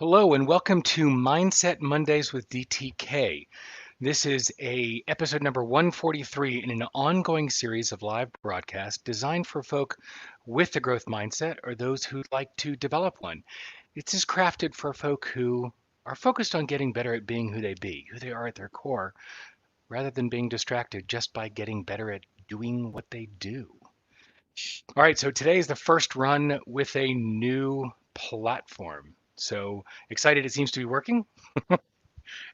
Hello and welcome to Mindset Mondays with DTK. This is a episode number 143 in an ongoing series of live broadcasts designed for folk with a growth mindset or those who like to develop one. It is crafted for folk who are focused on getting better at being who they are at their core, rather than being distracted just by getting better at doing what they do. All right, so today is the first run with a new platform. So excited it seems to be working.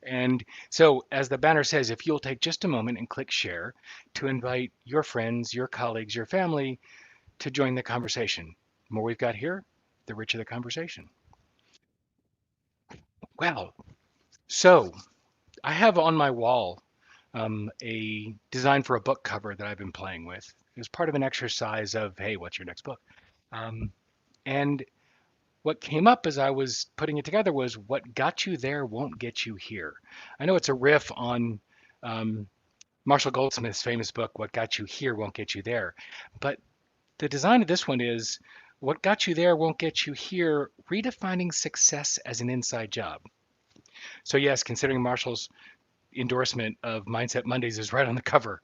And so, as the banner says, if you'll take just a moment and click share to invite your friends, your colleagues, your family to join the conversation. The more we've got here, the richer the conversation. Well, so I have on my wall a design for a book cover that I've been playing with. It was part of an exercise of, hey, what's your next book? Um, and what came up as I was putting it together was what got you there won't get you here. I know it's a riff on um, Marshall Goldsmith's famous book, What Got You Here Won't Get You There. But the design of this one is what got you there won't get you here, redefining success as an inside job. So, yes, considering Marshall's endorsement of Mindset Mondays is right on the cover,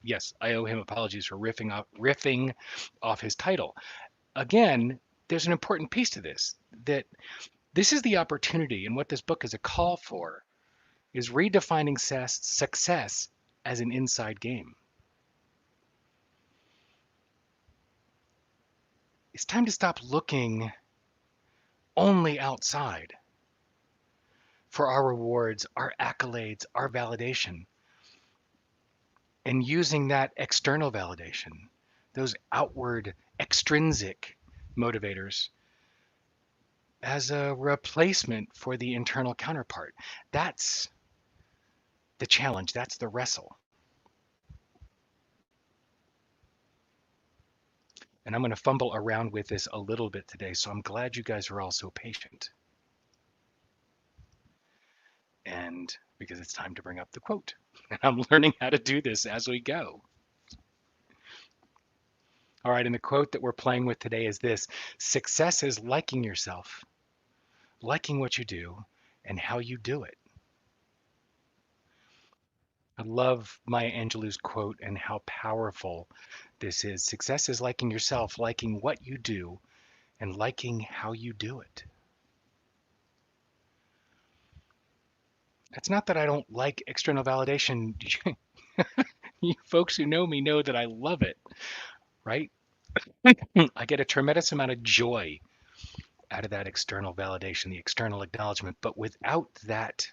yes, I owe him apologies for riffing off his title. Again, there's an important piece to this that this is the opportunity, and what this book is a call for is redefining success as an inside game. It's time to stop looking only outside for our rewards, our accolades, our validation, and using that external validation, those outward extrinsic motivators, as a replacement for the internal counterpart. That's the challenge, that's the wrestle. And I'm going to fumble around with this a little bit today, so I'm glad you guys are all so patient. And because it's time to bring up the quote. And I'm learning how to do this as we go. All right, and the quote that we're playing with today is this: success is liking yourself, liking what you do, and how you do it. I love Maya Angelou's quote and how powerful this is. Success is liking yourself, liking what you do, and liking how you do it. It's not that I don't like external validation. You folks who know me know that I love it, right? I get a tremendous amount of joy out of that external validation, the external acknowledgement. But without that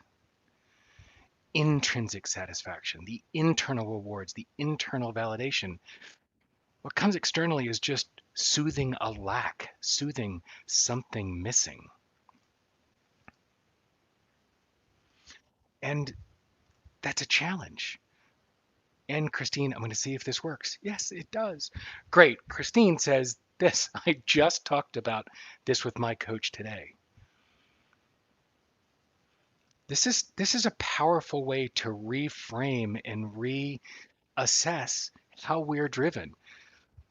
intrinsic satisfaction, the internal rewards, the internal validation, what comes externally is just soothing a lack, soothing something missing. And that's a challenge. And Christine, I'm going to see if this works. Yes, it does. Great. Christine says this. I just talked about this with my coach today. This is a powerful way to reframe and reassess how we're driven.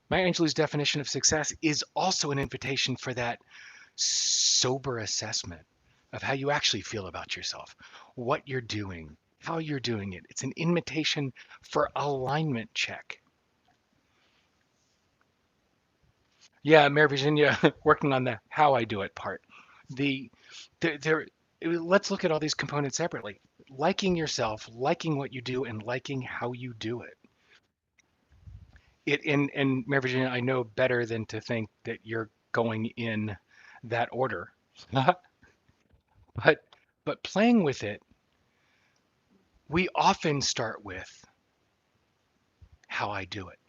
Maya Angelou's definition of success is also an invitation for that sober assessment of how you actually feel about yourself, what you're doing, how you're doing it. It's an invitation for alignment check. Yeah, Mary Virginia, working on the how I do it part. The there, let's look at all these components separately. Liking yourself, liking what you do, and liking how you do it. And Mary Virginia, I know better than to think that you're going in that order. but but playing with it, we often start with how I do it.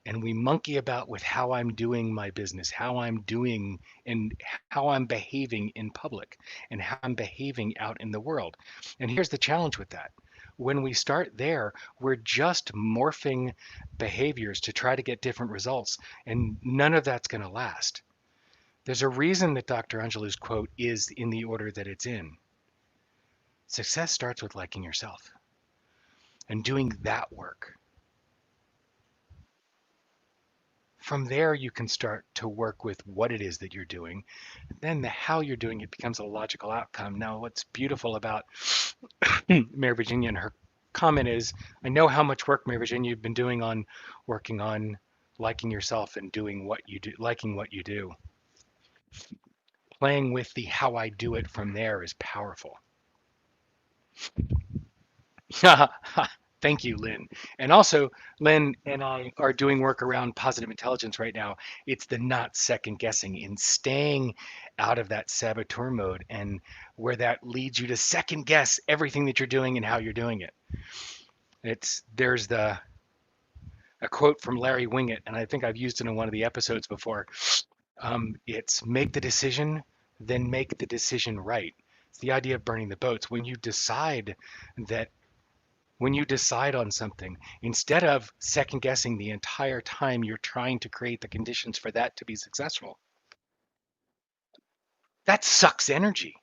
And we monkey about with how I'm doing my business, how I'm doing and how I'm behaving in public and how I'm behaving out in the world. And here's the challenge with that. When we start there, we're just morphing behaviors to try to get different results, and none of that's going to last. There's a reason that Dr. Angelou's quote is in the order that it's in. Success starts with liking yourself and doing that work. From there, you can start to work with what it is that you're doing. Then the how you're doing it becomes a logical outcome. Now, what's beautiful about Mary Virginia and her comment is, I know how much work, Mary Virginia, you've been doing on working on liking yourself and doing what you do, liking what you do. Playing with the how I do it from there is powerful. Thank you, Lynn. And also, Lynn and I are doing work around positive intelligence right now. It's the not second guessing in staying out of that saboteur mode and where that leads you to second guess everything that you're doing and how you're doing it. There's a quote from Larry Wingett, and I think I've used it in one of the episodes before. It's make the decision, then make the decision right. It's the idea of burning the boats. That when you decide on something, instead of second guessing the entire time you're trying to create the conditions for that to be successful, that sucks energy.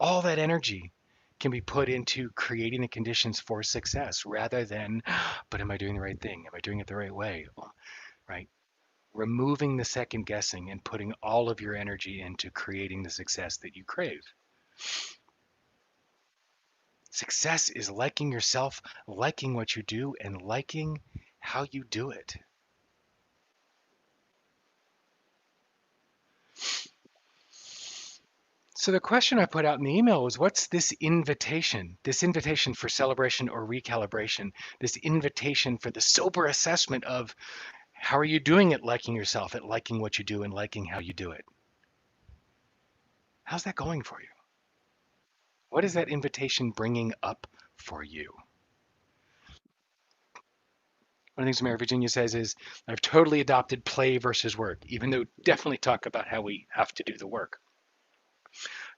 All that energy can be put into creating the conditions for success rather than, but am I doing the right thing? Am I doing it the right way? Right? Removing the second guessing and putting all of your energy into creating the success that you crave. Success is liking yourself, liking what you do, and liking how you do it. So the question I put out in the email was, what's this invitation? This invitation for celebration or recalibration, this invitation for the sober assessment of how are you doing at liking yourself, at liking what you do and liking how you do it? How's that going for you? What is that invitation bringing up for you? One of the things Mary Virginia says is, I've totally adopted play versus work, even though definitely talk about how we have to do the work.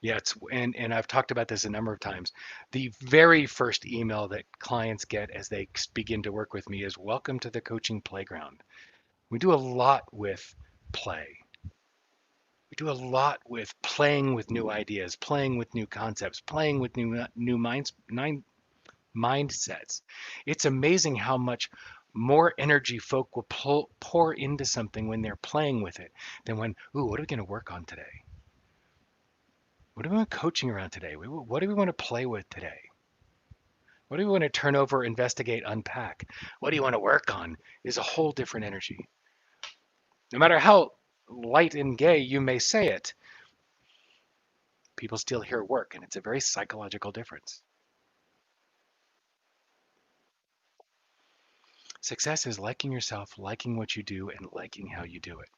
Yeah, and I've talked about this a number of times. The very first email that clients get as they begin to work with me is, welcome to the coaching playground. We do a lot with play. We do a lot with playing with new ideas, playing with new concepts, playing with mindsets. It's amazing how much more energy folk will pour into something when they're playing with it than when, ooh, what are we going to work on today? What do we want coaching around today? What do we want to play with today? What do we want to turn over, investigate, unpack? What do you want to work on is a whole different energy. No matter how light and gay you may say it, people still hear work, and it's a very psychological difference. Success is liking yourself, liking what you do, and liking how you do it.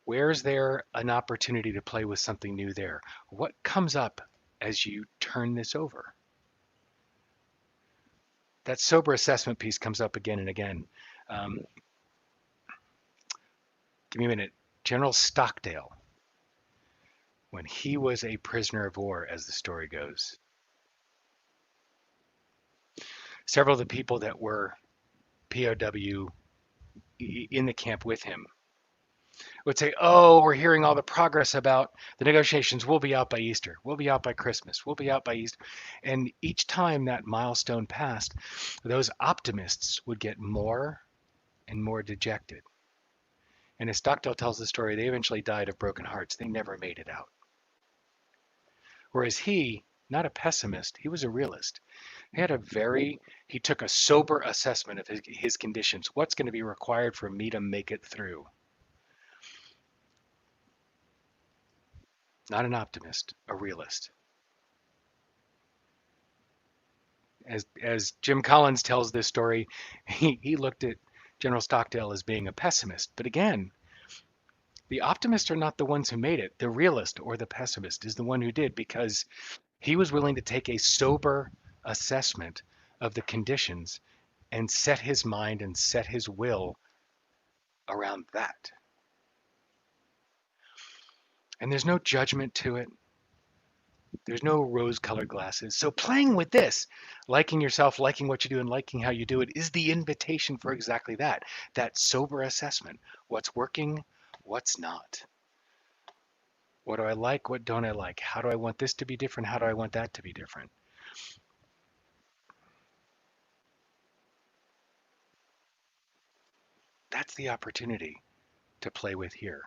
Where's there an opportunity to play with something new there? What comes up as you turn this over? That sober assessment piece comes up again and again. Give me a minute. General Stockdale, when he was a prisoner of war, as the story goes, several of the people that were POW in the camp with him would say, oh, we're hearing all the progress about the negotiations. We'll be out by Easter. We'll be out by Christmas. We'll be out by Easter. And each time that milestone passed, those optimists would get more and more dejected. And as Stockdale tells the story, they eventually died of broken hearts. They never made it out. Whereas he, not a pessimist, he was a realist. He took a sober assessment of his conditions. What's going to be required for me to make it through? Not an optimist, a realist. As Jim Collins tells this story, he looked at General Stockdale as being a pessimist. But again, the optimists are not the ones who made it. The realist or the pessimist is the one who did, because he was willing to take a sober assessment of the conditions and set his mind and set his will around that. And there's no judgment to it. There's no rose-colored glasses. So playing with this, liking yourself, liking what you do, and liking how you do it is the invitation for exactly that. That sober assessment. What's working, what's not. What do I like, what don't I like? How do I want this to be different? How do I want that to be different? That's the opportunity to play with here,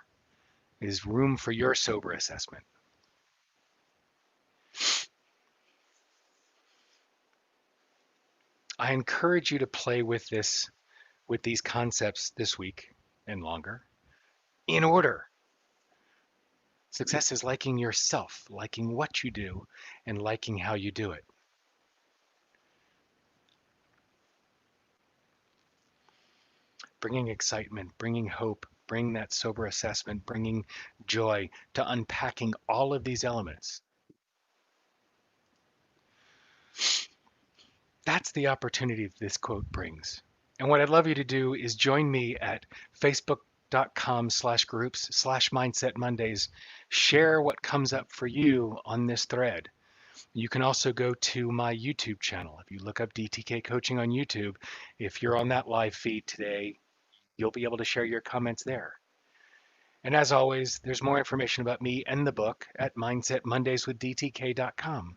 is room for your sober assessment. I encourage you to play with these concepts this week and longer in order. Success is liking yourself, liking what you do, and liking how you do it. Bringing excitement, bringing hope, bringing that sober assessment, bringing joy to unpacking all of these elements. That's the opportunity this quote brings. And what I'd love you to do is join me at facebook.com/groups/Mindset Mondays. Share what comes up for you on this thread. You can also go to my YouTube channel. If you look up DTK Coaching on YouTube, if you're on that live feed today, you'll be able to share your comments there. And as always, there's more information about me and the book at mindsetmondayswithdtk.com.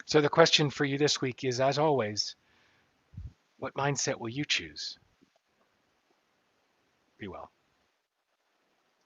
So the question for you this week is, as always, what mindset will you choose? Be well.